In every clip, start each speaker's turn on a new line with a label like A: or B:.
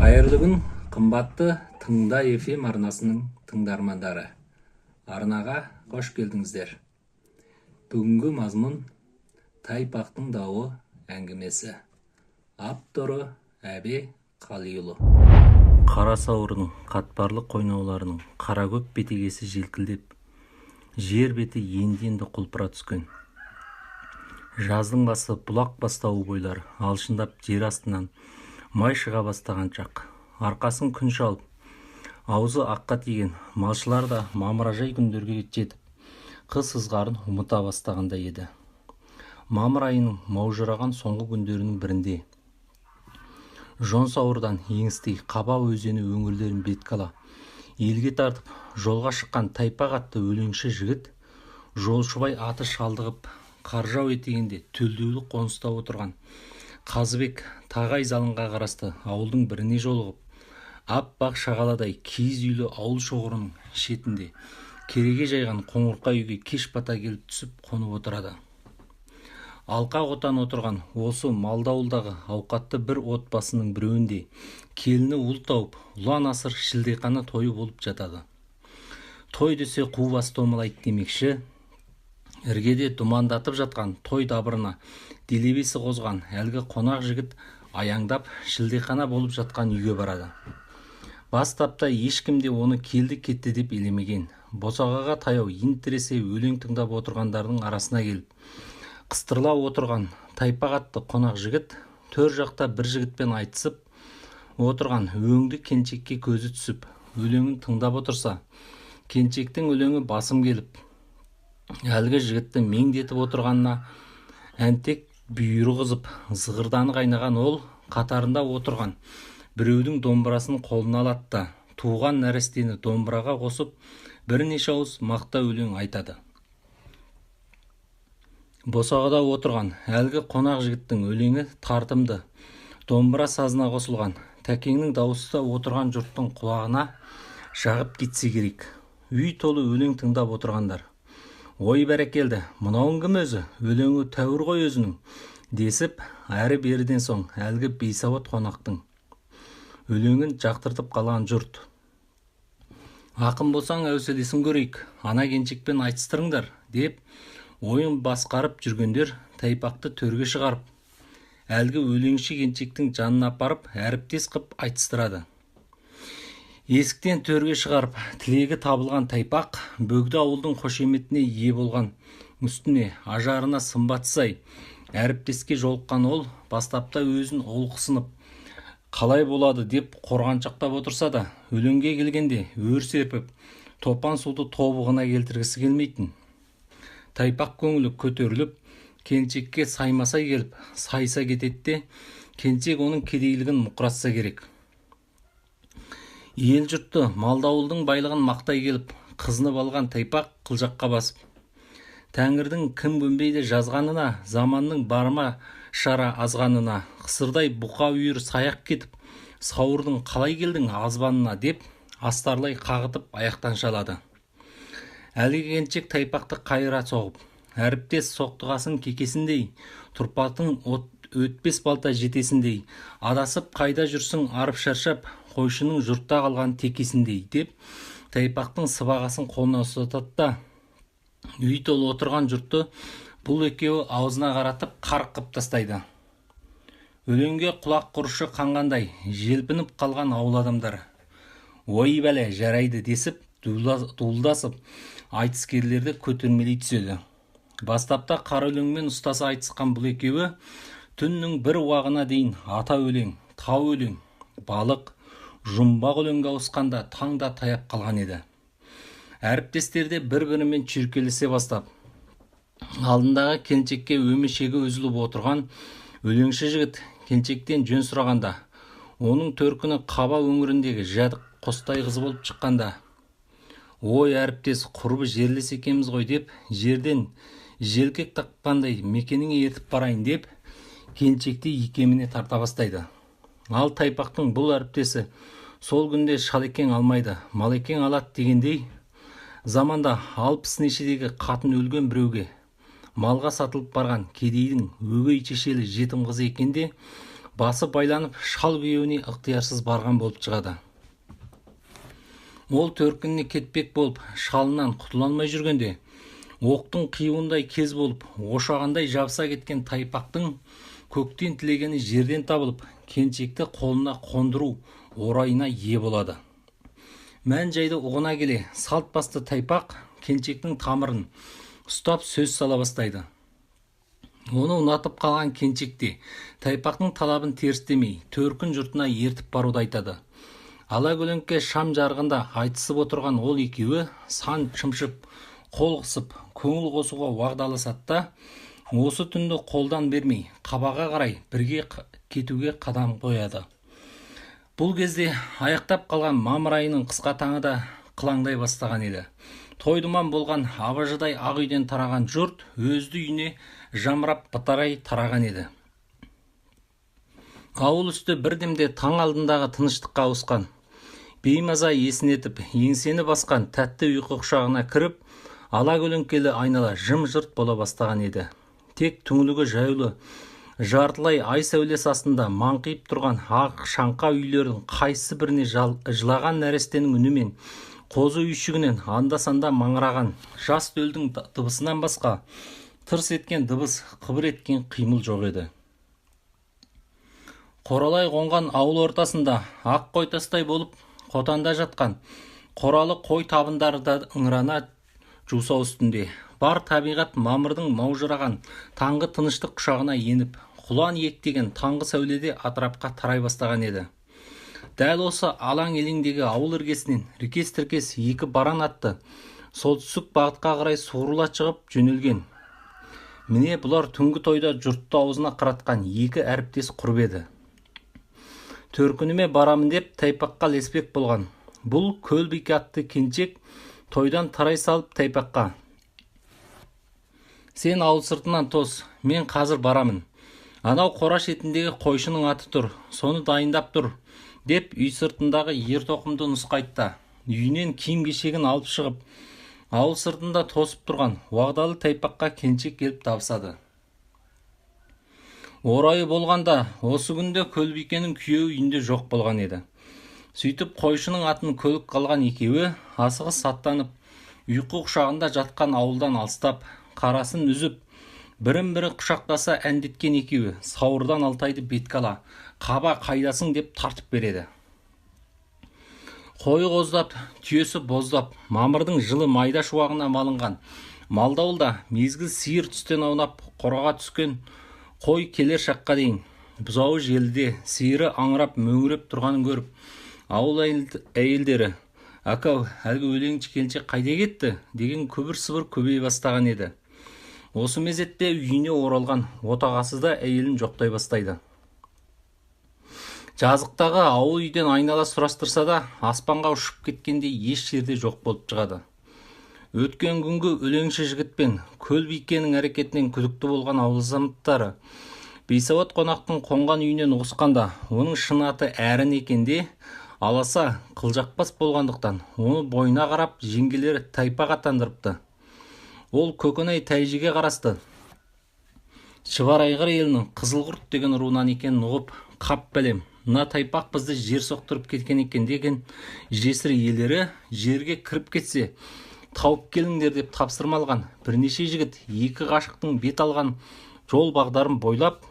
A: Қайырлы күн, қымбатты Тыңда FM арнасының тыңдармандары. Арнаға қош келдіңіздер. Бүгінгі мазмұн Тайпақтың дауы әңгімесі. Авторы Әбе Қалиұлы.
B: Қара сауырдың қатпарлы қойнауларының қара көк бетегесі желкілдеп, жер беті енді құлпыра түскен. Жаздың басы бұлақ бастауы бойлар алшындап жер астынан май шыға бастаған шақ. Арқасын күн шалып, аузы аққа тиген малшылар да мамыражай күндерге жетіп, қыс ызғарын ұмыта бастағанда еді. Мамыр айының маужыраған соңғы күндерінің бірінде Жонсауырдан еңістей Қаба өзені өңірлерін беткала елге тартып жолға шыққан Тайпақ атты өлеңші жігіт Жолшыбай аты шалдығып Қаржау етегінде төлдеулі қоныста отырған Қазыбек Тағай залынға қарасты ауылдың біріне жолығып, аппақ шағаладай киіз үйлі ауыл шоғырының шетінде кереге жайған қоңырқа үйге кеш бата келіп түсіп қонып отырады. Алқа отан отырған осы малдауылдағы ауқатты бір отбасының біреуінде келіні ұл тауып, ұлан асыр шілдеқана тойы болып жатады. Той десе қу бас томалайды демекші, іргеде думандатып жатқан той дабырына делебесі қозған әлгі қонақ жігіт аяңдап шілдеқана болып жатқан үйге барады. Бастапта ешкім де оны келді кетті деп елемеген. Босағаға таяу интіресе өлең тыңдап отырғандардың арасына келіп, қыстырыла отырған Тайпақ атты қонақ жігіт төр жақта бір жігітпен айтысып отырған өңді келіншекке көзі түсіп, өлеңін тыңдап отырса, келіншектің өлеңі басым келіп, әлгі жігітті меңдетіп отырғанына әнтек бүйірі қызып, зығырданы қайнаған ол қатарында отырған біреудің домбырасын қолына алады да, туған нәрестені домбыраға қосып, бірнеше ауыз мақта өлең айтады. Босағада отырған әлгі қонақ жігіттің өлеңі тартымды, домбыра сазына қосылған тәкеңнің дауысы отырған жұрттың құлағына жағып кетсе керек. Үй толы өлең тыңдап отырғандар: «Ой бәрекелді, мынауың кім өзі, өлеңі тәуір ғой өзінің», десіп, әрі беріден соң әлгі бейсауат қонақтың өлеңін жақтыртып қалған жұрт: «Ақын болсаң әуселесін көрейік, ана келіншекпен айтыстырыңдар», деп ойын басқарып жүргендер Тайпақты төрге шығарып, әлгі өлеңші келіншектің жанына апарып әріптес қып айтыстырады. Есіктен төрге шығарып, тілегі табылған Тайпақ бөгді ауылдың қошеметіне ие болған үстіне ажарына сымбат сай әріптеске жолыққан ол бастапта өзін олқысынып, қалай болады деп қорғаншақтап отырса да, өлеңге келгенде өр серпіп, топан суды тобығына келтіргісі келмейтін. Тайпақ көңілі көтеріліп, келіншекке саймасай келіп, сайса кететте, келіншек оның кедейлігін мұқыратса керек. Ел жұртты малдауылдың байлығын мақтай келіп, қызынып алған Тайпақ қылжаққа басып, Тәңірдің кім көнбейді жазғанына, заманның барма шара азғанына, қысырдай бұқа үйір саяқ кетіп, сауырдың қалай келдің азбанына деп астарлай қағытып аяқтан шалады. Әлгі келіншек Тайпақты қайыра соғып, әріптес соқтығасын кекесіндей, тұрпатын өтпес балта жетесіндей, адасып қайда жүрсің арып шаршап, қойшының жұртта қалған текесіндей деп Тайпақтың сыбағасын қолына ұстатады да, үй толы отырған жұртты бұл екеуі аузына қаратып қарық қып тастайды. Өлеңге құлақ құрышы қанғандай желпініп қалған ауыл адамдары: «Ой бәле, жарайды», десіп дуылдасып айтыскерлерді көтермелей түседі. Бастапта қара өлеңмен ұстаса айтысқан бұл екеуі түннің бір уағына дейін ата өлең, тау өлең, балық, жұмбақ өлеңге ауысқанда таңда таяп қалған еді. Әріптестерде бір-бірімен чүйіркелесе бастап, алдындағы келіншекке өмешегі үзіліп отырған өлеңші жігіт келіншектен жөн сұрағанда, оның төркіні Қаба өңіріндегі жадық қостай қыз болып шыққанда: «Ой әріптес, құрбы жерлес екеміз ғой», деп жерден желкек таққандай мекеніңе ертіп барайын деп келіншекті икеміне тарта бастайды. Ал Тайпақтың бұл әріптесі сол күнде шалекең алмайды, малекең алады дегендей, заманда алпыс нешедегі қатын өлген біреуге малға сатылып барған кедейдің өгей шешелі жетім қызы екенде, басы байланып шал күйеуіне ықтиярсыз барған болып шығады. Ол төркініне кетпек болып шалынан құтыла алмай жүргенде, оқтың қиюындай кез болып, ошағандай жабыса кеткен тайпақтың көктен тілегені жерден табылып, келіншекті қолына қондыру орайына ие болады. Мән жайды ұғына келе, салт басты тайпақ келіншектің тамырын ұстап сөз сала бастайды. Оны ұнатып қалған келіншекте тайпақтың талабын терістемей, төркін жұртына ертіп баруды айтады. Ала көлеңке шам жарғында айтысып отырған ол екеуі сан шымшып, қол қысып, көңіл қосуға уағдаласады да, осы түнді қолдан бермей, қабаға қарай бірге кетуге қадам қояды. Бұл кезде аяқтап қалған мамыр айының қысқа таңы да қылаңдай бастаған еді. Тойдыман болған абажыдай ақ үйден тараған жұрт өзді үйіне жамырап бытарай тараған еді. Ауыл үсті бірдемде таң алдындағы тыныштыққа ауысқан. Беймаза есінетіп, еңсені басқан тәтті ұйқы құшағына кіріп, ала көлеңкелі айнала жым-жырт бола бастаған еді. Тек түңлігі жайлы, жартылай ай сәулесі астында маңқиып тұрған ақ шаңқа үйлердің қайсы біріне жылаған нәрестенің үнімен, қозы үйшігінен анда-санда маңыраған жас төлдің дыбысынан басқа тырс еткен дыбыс, қыбыр еткен қимыл жоқ еді. Қоралай қонған ауыл ортасында ақ қойтастай болып қотанда жатқан қоралы қой табындары да ыңырана жусау үстінде. Бар табиғат мамырдың маужыраған таңғы тыныштық құшағына еніп, құлан ектеген таңғы сәуледе атырапқа тарай бастаған еді. Дәл осы алаң елеңдегі ауыл іргесінен рекес-тіркес екі баран атты солтүстік бағытқа қарай суырыла шығып жөнелген. Міне бұлар түнгі тойда жұртты аузына қыратқан екі әріптес құрып еді. Төркініме барамын деп тайпаққа леспек болған. Бұл Көлбике атты келіншек тойдан тарай салып тайпаққа: "Сен ауыл сыртынан тос, мен қазір барамын. Анау қора шетіндегі қойшының аты тұр, соны дайындап тұр", деп үй сыртындағы ер тоқымды нұсқайтты. Үйінен киім кешегін алып шығып, ауыл сыртында тосып тұрған уағдалы тайпаққа келіншек келіп табысады. Орайы болғанда, осы күнде Көлбикенің күйеуі үйінде жоқ болған еді. Сөйтіп қойшының атын көлік қалған екеуі асығыс аттанып, ұйқы құшағында жатқан ауылдан алыстап, қарасын үзіп, бірін-бірі құшақтаса әндеткен екеуі сауырдан Алтайды беткала, "Қаба қайдасың?" деп тартып береді. Қойы қоздап, түйесі боздап, мамырдың жылы майда шуағына малынған малдауылда мезгіл сиыр түстен аунап қораға түскен қой келер шаққа дейін бұзауы желіде сиыры аңырап мөңіреп тұрғанын көріп, ауыл әйелдері: "Акау, әлгі өлеңші келіншек қайда кетті?" деген күбір-сыбыр көбейе бастаған еді. Осы мезетте үйіне оралған отағасы да әйелін жоқтай бастайды. Жазықтағы ауыл үйден айнала сұрастырса да, аспанға ұшып кеткенде еш жерде жоқ болып шығады. Өткен күнгі өлеңші жігітпен Көлбикенің әрекетінен күдікті болған ауыл азаматтары бейсауат қонақтың қонған үйінен ұғысқанда, оның шын аты Әрін екенде, аласа қылжақпас болғандықтан оны бойына қарап жеңгелері тайпақ аттандырыпты. Ол Көкенай Тайжиге қарасты Шыварайғыр елінің Қызылқұрт деген руынан екенін ұғып, "Қап бәлем, мына тайпақ бізді жер соқтырып кеткен екен" деген жесір иелері жерге кіріп кетсе, тауып келіңдер деп тапсырма алған бірнеше жігіт екі ғашықтың бет алған жол бағдарын бойлап,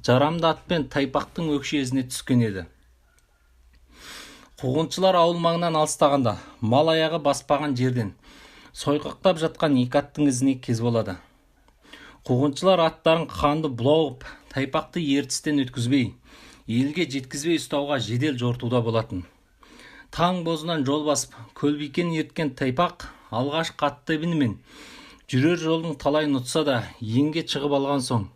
B: жарамды атпен тайпақтың өкшесіне түскен еді. Қуғыншылар ауыл маңынан алыстағанда, мал аяғы баспаған жерден сойқақтап жатқан екі аттың ізіне кез болады. Қуғыншылар аттарын қанды бұлауып, тайпақты ертістен өткізбей, елге жеткізбей ұстауға жедел жортуда болатын. Таң бозынан жол басып, Көлбикен ерткен тайпақ алғаш қатты бінмен жүрер жолдың талайын ұтса да, енге шығып алған соң,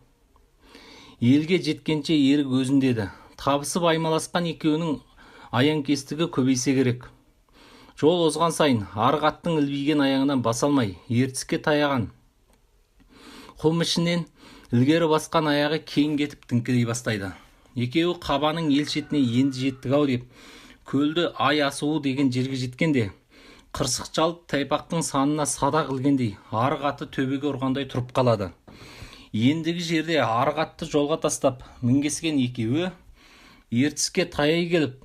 B: елге жеткенше ерік өзіндеді. Табысып аймаласқан екеуінің аяңкестігі көбейсе керек. Жол озған сайын арғы аттың ілбиген аяғынан баса алмай, ертіске таяған құм ішінен ілгері басқан аяғы кейін кетіп діңкелей бастайды. Екеуі қабаның ел шетіне енді жеттік-ау деп, көлді ай асуы деген жерге жеткенде, қырсық жалып тайпақтың санына садақ ілгендей, арғы аты төбеге ұрғандай тұрып қалады. Ендігі жерде арғы атты жолға тастап, мінгескен екеуі ертіске таяй келіп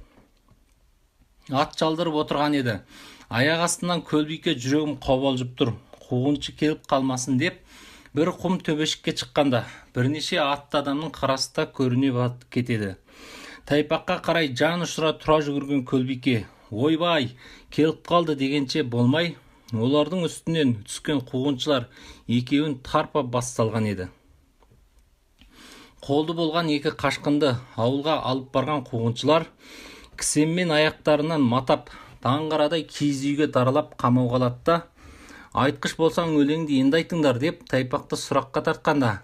B: ат жалдырып отырған еді. Аяқ астынан көлбике жүрегім қобалжып тұр, қуғыншы келіп қалмасын деп бір құм төбешікке шыққанда бірнеше атты адамның қарасы да көріне кетеді. Тайпаққа қарай жан ұшыра тұра жүгірген көлбике ойбай келіп қалды дегенше болмай, олардың үстінен түскен қуғыншылар екеуін тарпа бас салған еді. Қолды болған екі қашқынды ауылға алып барған қуғыншылар кісенмен аяқтарынан матап, даңғарадай киіз үйге даралап қамауға алады да, айтқыш болсаң өлеңді енді айтыңдар деп Тайпақты сұраққа тартқанда,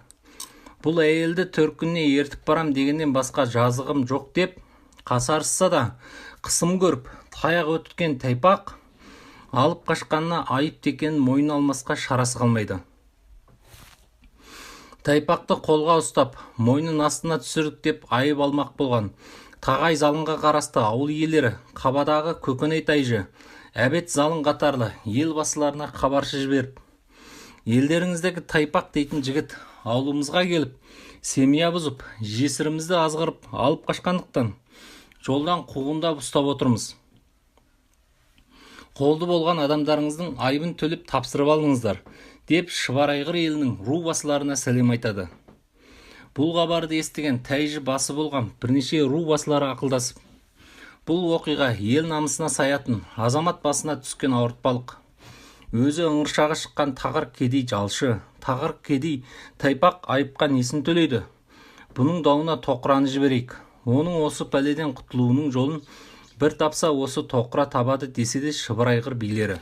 B: бұл әйелді төркініне ертіп барам дегеннен басқа жазығым жоқ деп қасарысса да, қысым көріп таяқ өткен Тайпақ алып қашқанына айып екенін мойын алмасқа шарасы қалмайды. Тайпақты қолға ұстап, мойнын астына түсірдік деп айып алмақ болған Тағай залынға қарасты ауыл иелері Қабадағы Көкенай тайжы, Әбет залын қатарлы ел басыларына хабаршы жіберіп, елдеріңіздегі Тайпақ дейтін жігіт ауылымызға келіп, семия бұзып, жесірімізді азғырып алып қашқандықтан жолдан қуғындап ұстап отырмыз. Қолды болған адамдарыңыздың айыбын төлеп тапсырып алыңыздар деп Шұбарайғыр елінің ру басыларына сәлем айтады. Бұл хабарды естіген тайжы басы болған бірнеше ру басылары ақылдасып, бұл оқиға ел намысына саятын азамат басына түскен ауыртпалық. Өзі ыңыршағы шыққан тағыр кедей жалшы, тағыр кедей Тайпақ айыпқа несін төлейді. Бұның дауына тоқыраны жіберейік. Оның осы пәледен құтылуының жолын бір тапса осы тоқыра табады десе де Шұбарайғыр билері.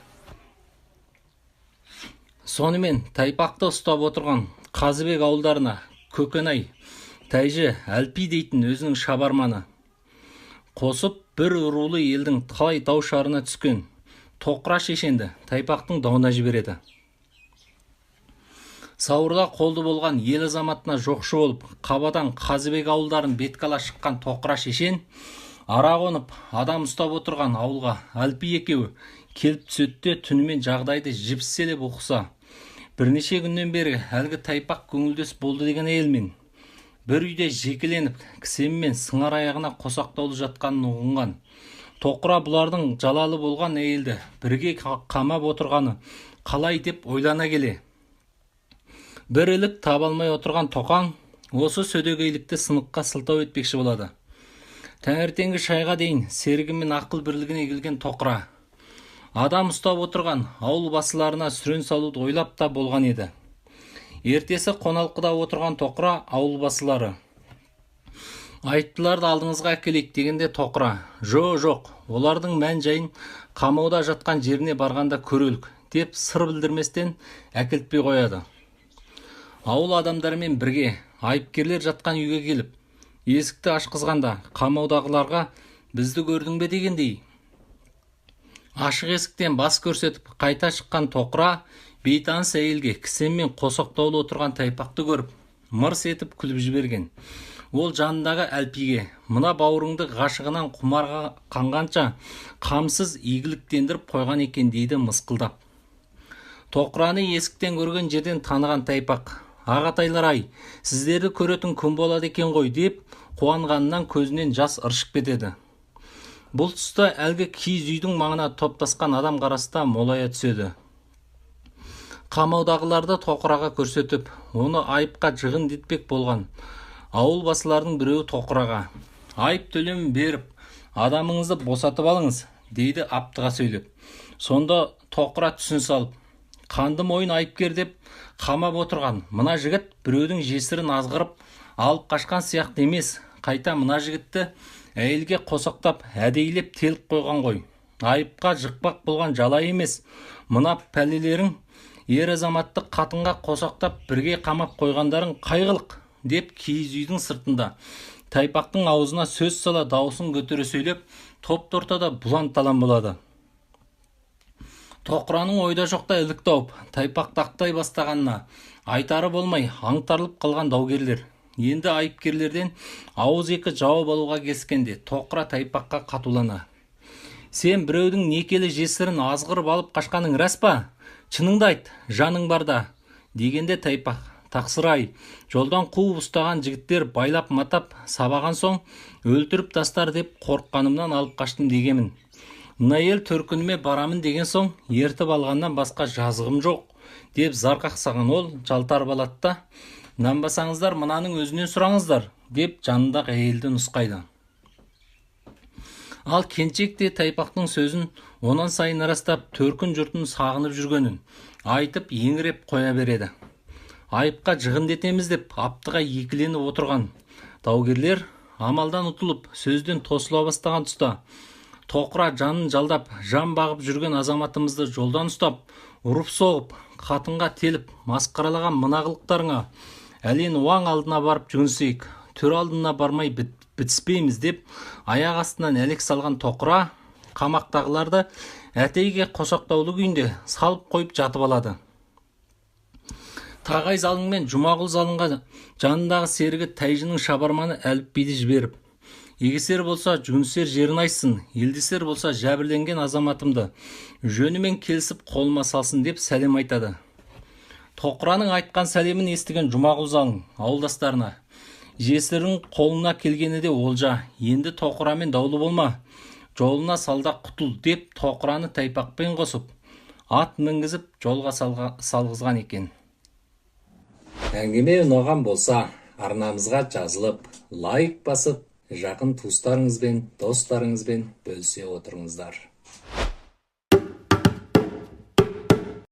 B: Сонымен Тайпақты ұстап отырған Қазыбек ауылдарына Көкенай, Тайжы, Әлпи дейтін өзінің шабарманы қосып бір рулы елдің талай дау шарына түскен тоқыра шешенді Тайпақтың дауына жібереді. Сауырда қолды болған ел азаматына жоқшы болып, Қабадан Қазыбек ауылдарын беткала шыққан тоқыра шешен ара қонып, адам ұстап отырған ауылға Әлпи екеуі келіп түсетте түнімен жағдайды жіпселеп оқыса, бірнеше күннен бері әлгі Тайпақ көңілдес болды деген әйелмен бір үйде жекеленіп, кісенмен сыңар аяғына қосақтаулы жатқанын ұғынған. Тоқыра бұлардың жалалы болған әйелді бірге қамап отырғаны қалай деп ойлана келе. Бір ілік таба алмай отырған Тоқаң осы сөдегейлікті сыныққа сылтау етпекші болады. Таңертеңгі шайға дейін серігімен ақыл бірлігіне келген Тоқыра адам ұстап отырған ауыл басыларына сүрен салуды ойлап та болған еді. Ертесі қоналқыда отырған Тоқыра ауыл басылары айттыларды алдыңызға әкелейік дегенде Тоқыра жоқ, олардың мән жайын қамауда жатқан жеріне барғанда көрелік деп сыр білдірместен әкелтпей қояды. Ауыл адамдарымен бірге айыпкерлер жатқан үйге келіп, есікті ашқызғанда қамаудағыларға бізді көрдің бе дегендей. Ашық есіктен бас көрсетіп қайта шыққан Тоқыра бейтаныс әйелге кісенмен қосақтаулы отырған Тайпақты көріп, мырс етіп күліп жіберген. Ол жанындағы Әлпиге, мына бауырыңды ғашығынан құмарға қанғанша қамсыз игіліктендіріп қойған екен дейді мысқылдап. Тоқыраны есіктен көрген жерден таныған Тайпақ, ағатайлар-ай, сіздерді көретін күн болады екен ғой деп қуанғанынан көзінен жас ыршып кетеді. Бұл тұста әлгі киіз үйдің маңына топтасқан адам қараста молая түседі. Қамаудағыларды Тоқыраға көрсетіп, оны айыпқа жығын детпек болған ауыл басылардың біреуі Тоқыраға айып төлемін беріп, адамыңызды босатып алыңыз дейді аптыға сөйлеп. Сонда Тоқыра түсін салып, қанды мойын айыпкер деп қамап отырған мына жігіт біреудің жесірін азғырып алып қашқан сияқты емес, қайта мына жігітті әйелге қосақтап әдейілеп теліп қойған ғой. Айыпқа жықпақ болған жалай емес, мына пәлелерің ер азаматты қатынға қосақтап бірге қамап қойғандарың қайғылық деп киіз үйдің сыртында Тайпақтың аузына сөз сала даусын көтере сөйлеп, топ-тортада бұлан-талан болады. Тоқыраның ойда жоқта ілік тауып, Тайпақты ақтай бастағанына айтары болмай аңтарылып қалған даугерлер. Енді айыпкерлерден ауыз екі жауап алуға кескенде Тоқыра Тайпаққа қатулана. Сен біреудің некелі жесірін азғырып алып қашқаның рас па? Шыныңды айт, жаның барда, дегенде Тайпақ тақсыр-ай, жолдан қуып ұстаған жігіттер байлап матап сабаған соң өлтіріп тастар деп қорыққанымнан алып қаштым дегемін. Мына ел төркініме барамын деген соң ертіп алғаннан басқа жазығым жоқ деп зар қақсаған ол жалтарып алады да, нанбасаңыздар мынаның өзінен сұраңыздар деп жанындағы әйелді нұсқайды. Ал Келіншек те Тайпақтың сөзін онан сайын растап төркін жұртын сағынып жүргенін айтып еңіреп қоя береді. Айыпқа жығындетеміз деп аптыға екіленіп отырған даугерлер амалдан ұтылып сөзден тосыла бастаған тұста тоқыра жанын жалдап жан бағып жүрген азаматымызды жолдан ұстап, ұрып соғып, қатынға теліп масқаралаған мына қылықтарыңа әлен уаң алдына барып жүгінсейік, төр алдына бармай бітіспейміз деп аяқ астынан әлек салған тоқыра қамақтағыларды әтейге қосақтаулы күйінде салып қойып жатып алады. Тағай залың мен Жұмағұл залынға жанындағы серігі Тайжының шабарманы әліпбиді жіберіп, егесер болса жүгінсер жерін айтсын, елдесер болса жәбірленген азаматымды жөнімен келісіп қолыма салсын деп сәлем айтады. Тоқыраның айтқан сәлемін естіген Жұмағұл залың ауылдастарына: жесірің қолына келгені де олжа, енді тоқырамен даулы болма, жолына салда құтыл деп тоқыраны Тайпақпен қосып, ат мінгізіп жолға салғызған екен.
A: Әңгіме ұнаған болса, арнамызға жазылып, лайк басып, жақын туыстарыңызбен, достарыңызбен бөлісе отырыңыздар.